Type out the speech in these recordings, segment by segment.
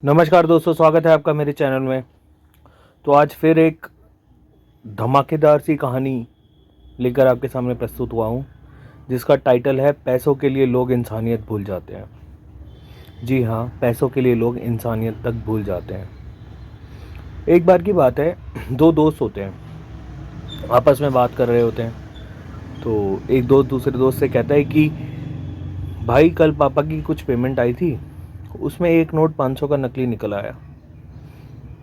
नमस्कार दोस्तों, स्वागत है आपका मेरे चैनल में। तो आज फिर एक धमाकेदार सी कहानी लेकर आपके सामने प्रस्तुत हुआ हूँ, जिसका टाइटल है पैसों के लिए लोग इंसानियत भूल जाते हैं। जी हाँ, पैसों के लिए लोग इंसानियत तक भूल जाते हैं। एक बार की बात है, दो दोस्त होते हैं, आपस में बात कर रहे होते हैं। तो एक दोस्त दूसरे दोस्त से कहता है कि भाई, कल पापा की कुछ पेमेंट आई थी, उसमें एक नोट 500 का नकली निकल आया।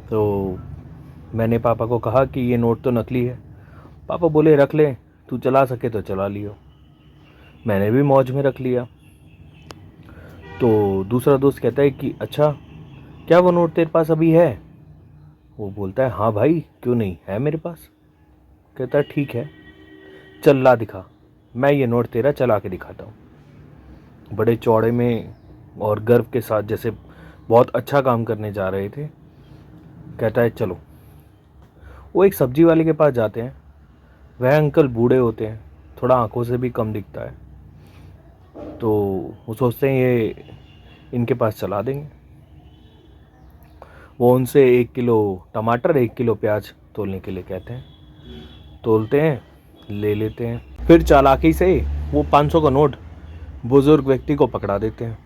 तो मैंने पापा को कहा कि ये नोट तो नकली है। पापा बोले रख ले, तू चला सके तो चला लियो। मैंने भी मौज में रख लिया। तो दूसरा दोस्त कहता है कि अच्छा, क्या वो नोट तेरे पास अभी है? वो बोलता है हाँ भाई, क्यों नहीं है मेरे पास। कहता है ठीक है, चल ला दिखा, मैं ये नोट तेरा चला के दिखाता हूँ। बड़े चौड़े में और गर्व के साथ, जैसे बहुत अच्छा काम करने जा रहे थे, कहता है चलो। वो एक सब्जी वाले के पास जाते हैं। वह अंकल बूढ़े होते हैं, थोड़ा आंखों से भी कम दिखता है। तो वो सोचते हैं ये इनके पास चला देंगे। वो उनसे 1 किलो टमाटर 1 किलो प्याज तोलने के लिए कहते हैं। तोलते हैं, ले लेते हैं। फिर चालाकी से वो 500 का नोट बुजुर्ग व्यक्ति को पकड़ा देते हैं।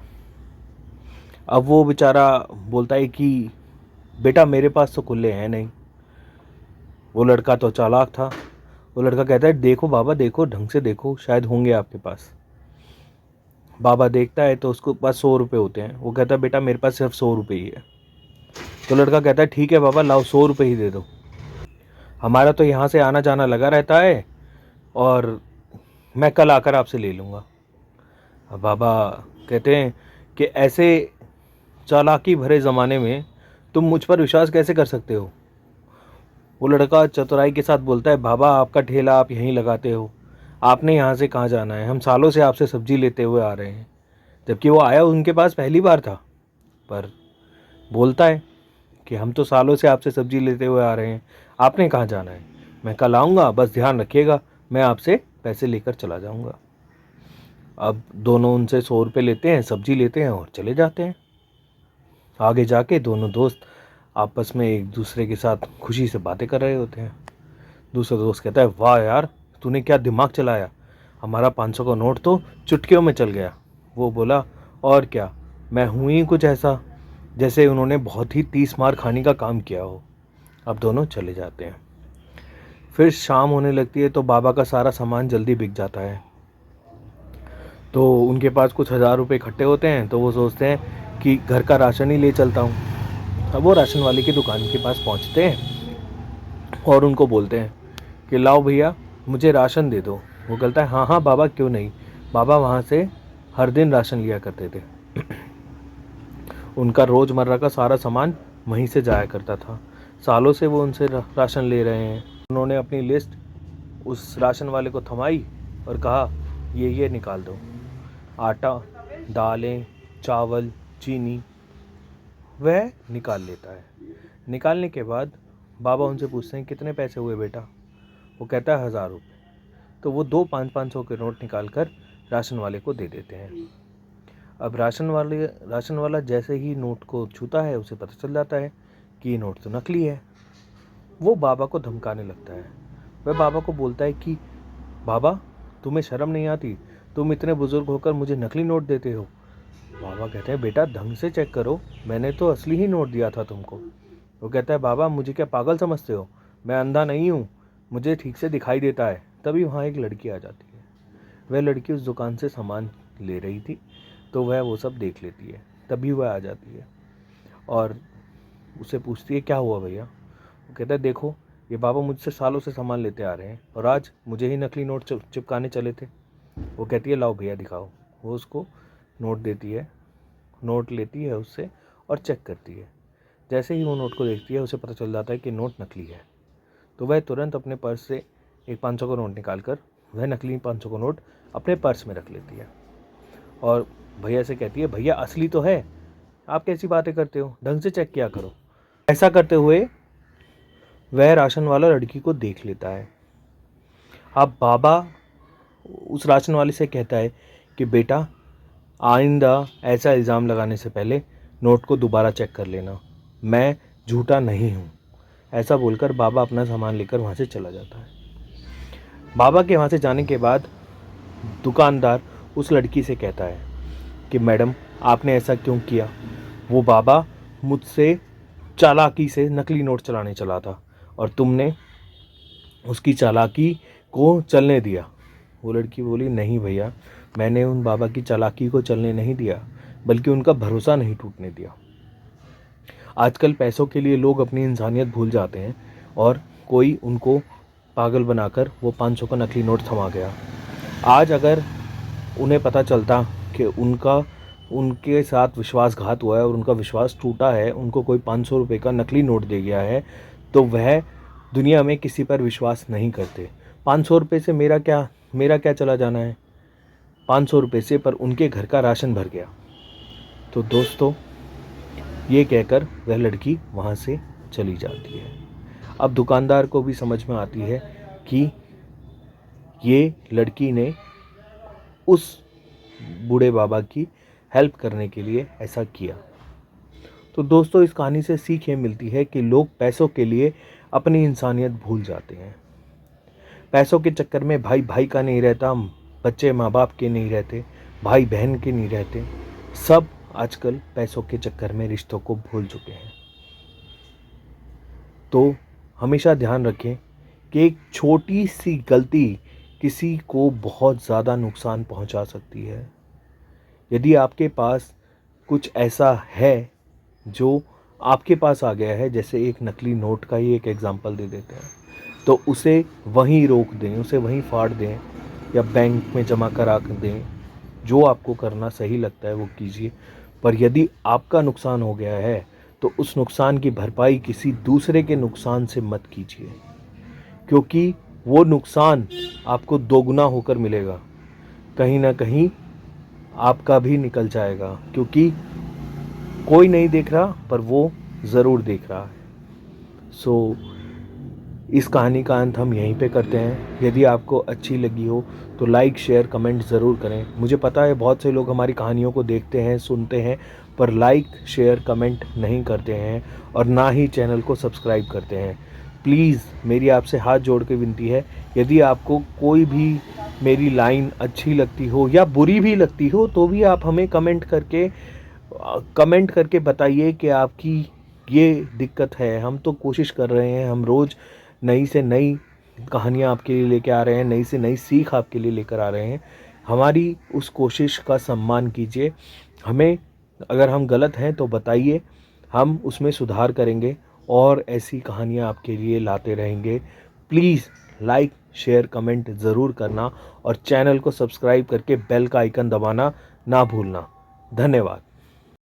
अब वो बेचारा बोलता है कि बेटा, मेरे पास तो खुले हैं नहीं। वो लड़का तो चालाक था। वो लड़का कहता है देखो बाबा, देखो ढंग से देखो, शायद होंगे आपके पास। बाबा देखता है तो उसके पास 100 रुपये होते हैं। वो कहता है बेटा, मेरे पास सिर्फ 100 रुपये ही है। तो लड़का कहता है ठीक है बाबा, लाओ 100 रुपये ही दे दो, हमारा तो यहाँ से आना जाना लगा रहता है, और मैं कल आकर आपसे ले लूँगा। अब बाबा कहते हैं कि ऐसे चालाकी भरे ज़माने में तुम मुझ पर विश्वास कैसे कर सकते हो? वो लड़का चतुराई के साथ बोलता है बाबा, आपका ठेला आप यहीं लगाते हो, आपने यहाँ से कहाँ जाना है? हम सालों से आपसे सब्जी लेते हुए आ रहे हैं। जबकि वो आया उनके पास पहली बार था, पर बोलता है कि हम तो सालों से आपसे सब्जी लेते हुए आ रहे हैं, आपने कहाँ जाना है? मैं कल आऊँगा, बस ध्यान रखिएगा, मैं आपसे पैसे लेकर चला जाऊँगा। अब दोनों उनसे 100 रुपये लेते हैं, सब्जी लेते हैं और चले जाते हैं। आगे जाके दोनों दोस्त आपस में एक दूसरे के साथ खुशी से बातें कर रहे होते हैं। दूसरा दोस्त कहता है वाह यार, तूने क्या दिमाग चलाया, हमारा 500 का नोट तो चुटकियों में चल गया। वो बोला और क्या, मैं हूँ ही कुछ ऐसा, जैसे उन्होंने बहुत ही 30 मार खाने का काम किया हो। अब दोनों चले जाते हैं। फिर शाम होने लगती है तो बाबा का सारा सामान जल्दी बिक जाता है। तो उनके पास कुछ 1000 रुपये इकट्ठे होते हैं। तो वो सोचते हैं कि घर का राशन ही ले चलता हूँ। अब वो राशन वाले की दुकान के पास पहुँचते हैं और उनको बोलते हैं कि लाओ भैया, मुझे राशन दे दो। वो कहता है हाँ हाँ बाबा, क्यों नहीं। बाबा वहाँ से हर दिन राशन लिया करते थे। उनका रोज़मर्रा का सारा सामान वहीं से जाया करता था। सालों से वो उनसे राशन ले रहे हैं। उन्होंने अपनी लिस्ट उस राशन वाले को थमाई और कहा ये निकाल दो। आटा, दालें, चावल, चीनी, वह निकाल लेता है। निकालने के बाद बाबा उनसे पूछते हैं कितने पैसे हुए बेटा? वो कहता है 1000 रुपये। तो वो दो 500-500 के नोट निकाल कर राशन वाले को दे देते हैं। अब राशन वाला जैसे ही नोट को छूता है, उसे पता चल जाता है कि ये नोट तो नकली है। वो बाबा को धमकाने लगता है। वह बाबा को बोलता है कि बाबा, तुम्हें शर्म नहीं आती? तुम इतने बुजुर्ग होकर मुझे नकली नोट देते हो। बाबा कहते हैं बेटा, ढंग से चेक करो, मैंने तो असली ही नोट दिया था तुमको। वो कहता है बाबा, मुझे क्या पागल समझते हो? मैं अंधा नहीं हूँ, मुझे ठीक से दिखाई देता है। तभी वहाँ एक लड़की आ जाती है। वह लड़की उस दुकान से सामान ले रही थी, तो वह वो सब देख लेती है। तभी वह आ जाती है और उसे पूछती है क्या हुआ भैया? वो कहता है देखो, ये बाबा मुझसे सालों से सामान लेते आ रहे हैं और आज मुझे ही नकली नोट चिपकाने चले थे। वो कहती है लाओ भैया दिखाओ। वो उसको नोट देती है, नोट लेती है उससे और चेक करती है। जैसे ही वो नोट को देखती है, उसे पता चल जाता है कि नोट नकली है। तो वह तुरंत अपने पर्स से एक 500 का नोट निकाल कर वह नकली 500 का नोट अपने पर्स में रख लेती है और भैया से कहती है भैया, असली तो है, आप कैसी बातें करते हो, ढंग से चेक किया करो। ऐसा करते हुए वह राशन वाला लड़की को देख लेता है। अब बाबा उस राशन वाले से कहता है कि बेटा, आइंदा ऐसा इल्ज़ाम लगाने से पहले नोट को दोबारा चेक कर लेना, मैं झूठा नहीं हूँ। ऐसा बोलकर बाबा अपना सामान लेकर वहाँ से चला जाता है। बाबा के वहाँ से जाने के बाद दुकानदार उस लड़की से कहता है कि मैडम आपने ऐसा क्यों किया? वो बाबा मुझसे चालाकी से नकली नोट चलाने चला था और तुमने उसकी चालाकी को चलने दिया। वो लड़की बोली, नहीं भैया, मैंने उन बाबा की चालाकी को चलने नहीं दिया, बल्कि उनका भरोसा नहीं टूटने दिया। आजकल पैसों के लिए लोग अपनी इंसानियत भूल जाते हैं और कोई उनको पागल बनाकर वो 500 का नकली नोट थमा गया। आज अगर उन्हें पता चलता कि उनके साथ विश्वासघात हुआ है और उनका विश्वास टूटा है, उनको कोई 500 रुपये का नकली नोट दे गया है, तो वह दुनिया में किसी पर विश्वास नहीं करते। 500 रुपये से मेरा क्या चला जाना है? 500 रुपये से पर उनके घर का राशन भर गया। तो दोस्तों, ये कहकर वह लड़की वहाँ से चली जाती है। अब दुकानदार को भी समझ में आती है कि ये लड़की ने उस बूढ़े बाबा की हेल्प करने के लिए ऐसा किया। तो दोस्तों, इस कहानी से सीख ये मिलती है कि लोग पैसों के लिए अपनी इंसानियत भूल जाते हैं। पैसों के चक्कर में भाई भाई का नहीं रहता, बच्चे माँ बाप के नहीं रहते, भाई बहन के नहीं रहते। सब आजकल पैसों के चक्कर में रिश्तों को भूल चुके हैं। तो हमेशा ध्यान रखें कि एक छोटी सी गलती किसी को बहुत ज़्यादा नुकसान पहुंचा सकती है। यदि आपके पास कुछ ऐसा है जो आपके पास आ गया है, जैसे एक नकली नोट का ही एक एग्जांपल दे देते हैं, तो उसे वहीं रोक दें, उसे वहीं फाड़ दें या बैंक में जमा करा दें। जो आपको करना सही लगता है वो कीजिए। पर यदि आपका नुकसान हो गया है तो उस नुकसान की भरपाई किसी दूसरे के नुकसान से मत कीजिए, क्योंकि वो नुकसान आपको दोगुना होकर मिलेगा। कहीं ना कहीं आपका भी निकल जाएगा, क्योंकि कोई नहीं देख रहा पर वो ज़रूर देख रहा है। सो इस कहानी का अंत हम यहीं पे करते हैं। यदि आपको अच्छी लगी हो तो लाइक शेयर कमेंट ज़रूर करें। मुझे पता है बहुत से लोग हमारी कहानियों को देखते हैं, सुनते हैं, पर लाइक शेयर कमेंट नहीं करते हैं और ना ही चैनल को सब्सक्राइब करते हैं। प्लीज़ मेरी आपसे हाथ जोड़ के विनती है, यदि आपको कोई भी मेरी लाइन अच्छी लगती हो या बुरी भी लगती हो तो भी आप हमें कमेंट करके बताइए कि आपकी ये दिक्कत है। हम तो कोशिश कर रहे हैं, हम रोज़ नई से नई कहानियाँ आपके लिए लेके आ रहे हैं, नई से नई सीख आपके लिए लेकर आ रहे हैं। हमारी उस कोशिश का सम्मान कीजिए। हमें अगर हम गलत हैं तो बताइए, हम उसमें सुधार करेंगे और ऐसी कहानियाँ आपके लिए लाते रहेंगे। प्लीज़ लाइक शेयर कमेंट ज़रूर करना और चैनल को सब्सक्राइब करके बेल का आइकन दबाना ना भूलना। धन्यवाद।